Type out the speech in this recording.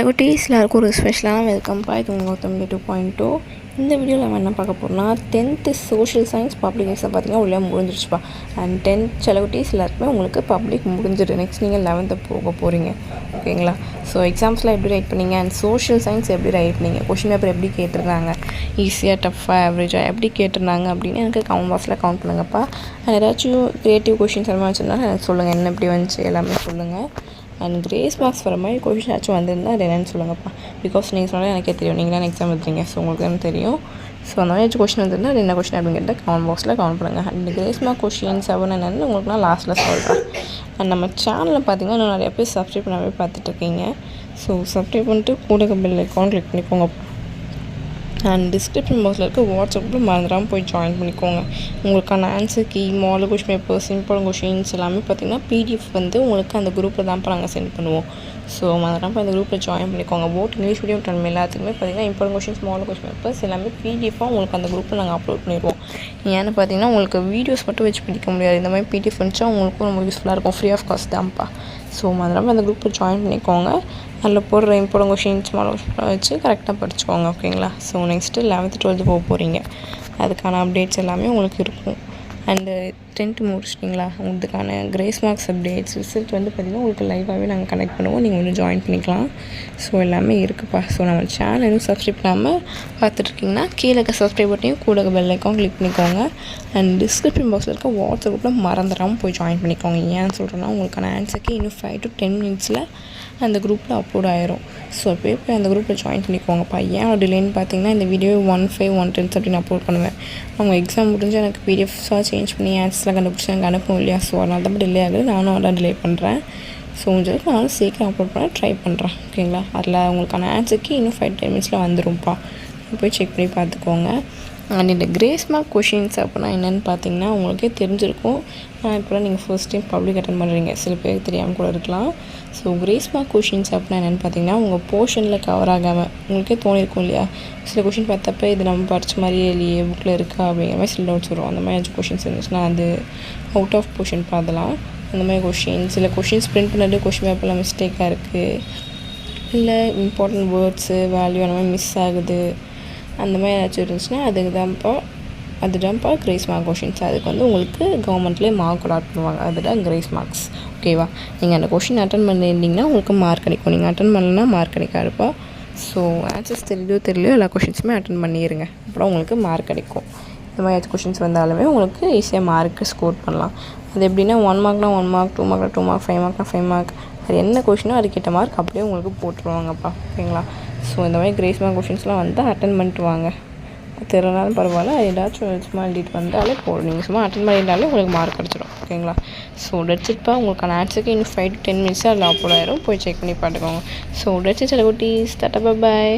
குட்டீஸ் எல்லாருக்கும் ஒரு ஸ்பெஷலான வெல்கம்ப்பா. இது உங்கள் கௌதம் 2.0. இந்த வீடியோவில் நம்ம என்ன பார்க்க போகிறோம்னா 10th social science public exam பார்த்திங்கன்னா உள்ளே முடிஞ்சிருச்சுப்பா. அண்ட் 10th குட்டீஸ் எல்லாருக்குமே உங்களுக்கு பப்ளிக் முடிஞ்சிடு. நெக்ஸ்ட் நீங்கள் 11th போக போகிறீங்க, ஓகேங்களா? ஸோ எக்ஸாம்ஸில் எப்படி ரைட் பண்ணீங்க அண்ட் சோஷியல் சயின்ஸ் எப்படி ரைட் பண்ணீங்க, கொஷின் பேப்பர் எப்படி கேட்டிருந்தாங்க, ஈஸியாக டஃப்பாக ஆவரேஜாக எப்படி கேட்டிருந்தாங்க அப்படின்னு எனக்கு கமெண்ட் பாக்ஸில் கவுண்ட் பண்ணுங்கப்பா. அண்ட் ஏதாச்சும் க்ரியேட்டிவ் கொஷின்ஸ் எல்லாம் வச்சுருந்தாலும் எனக்கு சொல்லுங்கள், என்ன எப்படி வந்துச்சு எல்லாமே சொல்லுங்கள். அண்ட் கிரேஸ் மார்க்ஸ் வர மாதிரி கொஷின் ஆச்சும் வந்திருந்தால் அது என்னென்னு சொல்லுங்கப்பா. பிகாஸ் நீங்கள் சொன்னாலே எனக்கே தெரியும், நீங்கள் தான் எக்ஸாம் எழுதுறீங்க, ஸோ உங்களுக்கு தான் தெரியும். ஸோ அந்த மாதிரி ஏதாச்சும் கொஷின் வந்திருந்தால் அது என்ன கொஷின் அப்படிங்கிறத கமெண்ட் பாக்ஸில் கமெண்ட் பண்ணுங்கள். அண்ட் கிரேஸ் மார்க் கொஷின் 7 என்னென்னு உங்களுக்கு நான் லாஸ்ட்டில் சொல்கிறேன். அண்ட் நம்ம சேனலில் பார்த்தீங்கன்னா இன்னும் நிறைய பேர் சப்ஸ்கிரைப் பண்ணாமே பார்த்துட்ருக்கீங்க. ஸோ சப்ஸ்கிரைப் பண்ணிட்டு கூட பெல் ஐக்கான் கிளிக் பண்ணிக்கோங்க. அண்ட் டிஸ்கிரிப்ஷன் பாக்ஸில் இருக்க வாட்ஸ்அப்பில் மறந்துடாமல் போய் ஜாயின் பண்ணிக்கோங்க. உங்களுக்கான answer key, model question paper, simple questions எல்லாமே பார்த்திங்கன்னா பிடிஎஃப் உங்களுக்கு அந்த குரூப்பில் தான்ப்பா நாங்கள் சென்ட் பண்ணுவோம். ஸோ மறந்துடாமல் அந்த குரூப்பில் ஜாயின் பண்ணிக்கோங்க. போட் இங்கிலீஷ் மீடியம் தமிழ் எல்லாத்துக்குமே பார்த்திங்கன்னா important questions, model question papers எல்லாமே பிடிஎஃபாக உங்களுக்கு அந்த குரூப்பில் நாங்கள் அப்லோட் பண்ணிடுவோம். ஏன்னு பார்த்தீங்கன்னா உங்களுக்கு வீடியோஸ் மட்டும் வச்சு படிக்க முடியாது. இந்த மாதிரி பிடிஎஃப் வந்துச்சா உங்களுக்கும் ரொம்ப யூஸ்ஃபுல்லாக இருக்கும். ஃப்ரீ ஆஃப் காஸ்ட் தான்ப்பா. ஸோ மறந்துடாமல் அந்த குரூப்பில் ஜாயின் பண்ணிக்கோங்க. அதில் போடுற இம்பார்ட்டன்ட் கொஷின்ஸ் மாடல் வச்சு கரெக்டாக படிச்சுக்கோங்க, ஓகேங்களா? ஸோ நெக்ஸ்ட்டு 11th 12th போக போகிறீங்க, அதுக்கான அப்டேட்ஸ் எல்லாமே உங்களுக்கு இருக்கும். அண்டு 10th முடிச்சிட்டிங்களா, உங்களுக்கான கிரேஸ் மார்க்ஸ் அப்டேட்ஸ் ரிசல்ட் பார்த்திங்கன்னா உங்களுக்கு லைவாகவே நாங்கள் கனெக்ட் பண்ணுவோம். நீங்கள் வந்து ஜாயின் பண்ணிக்கலாம். ஸோ எல்லாமே இருக்குதுப்பா. ஸோ நம்ம சேனல் இன்னும் சப்ஸ்கிரைப் பண்ணாமல் பார்த்துட்ருக்கீங்கன்னா கீழே இருக்க சப்ஸ்கிரைப் பட்டையும் கூட பெல் ஐக்கான் கிளிக் பண்ணிக்கோங்க. அண்ட் டிஸ்கிரிப்ஷன் பாக்ஸில் இருக்க வாட்ஸ்அப் குரூப்பில் மறந்துடாமல் போய் ஜாயின் பண்ணிக்கோங்க. ஏன்னு சொல்கிறேன்னா உங்களுக்கான ஆன்சருக்கு இன்னும் 5 to 10 minutes அந்த குரூப்பில் அப்லோட் ஆயிரும். ஸோ போய் அந்த குரூப்பில் ஜாயின் பண்ணிக்கோங்கப்பா. ஏன் டிலேன்னு பார்த்தீங்கன்னா இந்த வீடியோ 1/5 1/10 அப்படின்னு அப்லோட் பண்ணுவேன். அவங்க எக்ஸாம் முடிஞ்சு எனக்கு பிடிஎஃப்ஸாக சேஞ்ச் பண்ணி ஆன்சர்ஸ்லாம் கண்டுபிடிச்சி எனக்கு அனுப்பும் இல்லையா? ஸோ அதனால தான் டிலே ஆகுது. நானும் அதான் டிலே பண்ணுறேன். ஸோ உங்களுக்கு நானும் சீக்கிரம் அப்லோட் பண்ண ட்ரை பண்ணுறேன், ஓகேங்களா? அதில் உங்களுக்கான ஆன்சருக்கு இன்னும் 5 to 10 minutes வந்துடும்ப்பா. போய் செக் பண்ணி பார்த்துக்கோங்க. அண்ட் இந்த கிரேஸ் மார்க் கொஷின்ஸ் அப்படின்னா என்னென்னு பார்த்தீங்கன்னா உங்களுக்கே தெரிஞ்சிருக்கும். இப்போ நீங்கள் ஃபர்ஸ்ட் டைம் பப்ளிக் அட்டன் பண்ணுறீங்க, சில பேருக்கு தெரியாமல் கூட இருக்கலாம். ஸோ கிரேஸ் மார்க் கொஷின்ஸ் அப்படின்னா என்னென்னு பார்த்தீங்கன்னா உங்கள் போர்ஷனில் கவர் ஆகாமல் உங்களுக்கே தோணிருக்கும் இல்லையா? சில கொஷின் பார்த்தப்ப இது நம்ம படித்த மாதிரியே இல்லையே, புக்கில் இருக்கா அப்படிங்கிற மாதிரி சில டவுட்ஸ் வரும். அந்த மாதிரி கொஷின்ஸ் இருந்துச்சுன்னா அது அவுட் ஆஃப் போர்ஷன் பார்க்கலாம். அந்த மாதிரி கொஷின்ஸ், சில கொஷின்ஸ் பிரிண்ட் பண்ணிட்டு கொஷின் பேப்பரில் மிஸ்டேக்காக இருக்குது, இல்லை இம்பார்ட்டன்ட் வேர்ட்ஸு வேல்யூ அந்த மாதிரி மிஸ் ஆகுது, அந்த மாதிரி ஏதாச்சும் இருந்துச்சுன்னா அதுதான்ப்பா கிரேஸ் மார்க் கொஷின்ஸ். அதுக்கு உங்களுக்கு கவர்மெண்ட்லேயே மார்க் அலாட் பண்ணுவாங்க. அதுதான் கிரேஸ் மார்க்ஸ், ஓகேவா? நீங்கள் அந்த கொஷின் அட்டன் பண்ணியிருந்தீங்கன்னா உங்களுக்கு மார்க் கிடைக்கும். நீங்கள் அட்டன் பண்ணலன்னா மார்க் கிடைக்காதுப்பா. ஸோ ஆன்சர்ஸ் தெரியலையோ எல்லா கொஷின்ஸுமே அட்டன் பண்ணிடுங்க, அப்புறம் உங்களுக்கு மார்க் கிடைக்கும். இந்த மாதிரி ஏதாச்சும் கொஷின்ஸ் வந்தாலுமே உங்களுக்கு ஈஸியாக மார்க்கு ஸ்கோர் பண்ணலாம். அது எப்படின்னா 1 மார்க்னா 1 மார்க், 2 மார்க்னா 2 மார்க், 5 மார்க்னா 5 மார்க், அது என்ன கொஷினோ அதுக்கேற்ற மார்க் அப்படியே உங்களுக்கு போட்டுருவாங்கப்பா, ஓகேங்களா? ஸோ இந்த மாதிரி கிரேஸ் மார்க் கொஷின்ஸ்லாம் வந்தால் அட்டன் பண்ணிட்டு வாங்க. தெரியலனாலும் பரவாயில்ல, ஏதாச்சும் சும்மா எழுதிட்டு வந்தாலே போதும். நீங்கள் சும்மா அட்டன் பண்ணிட்டாலே உங்களுக்கு மார்க் கிடச்சிடும், ஓகேங்களா? ஸோ டெட்ஸிட்ப்பா. உங்களுக்கான ஆன்சருக்கு இன்னும் 5 to 10 minutes அதில் அப்லோட் ஆயிரும். போய் செக் பண்ணி பார்த்துக்கோங்க. ஸோ டெட்ஸிட் குட்டீஸ், டாடா, பை பாய்.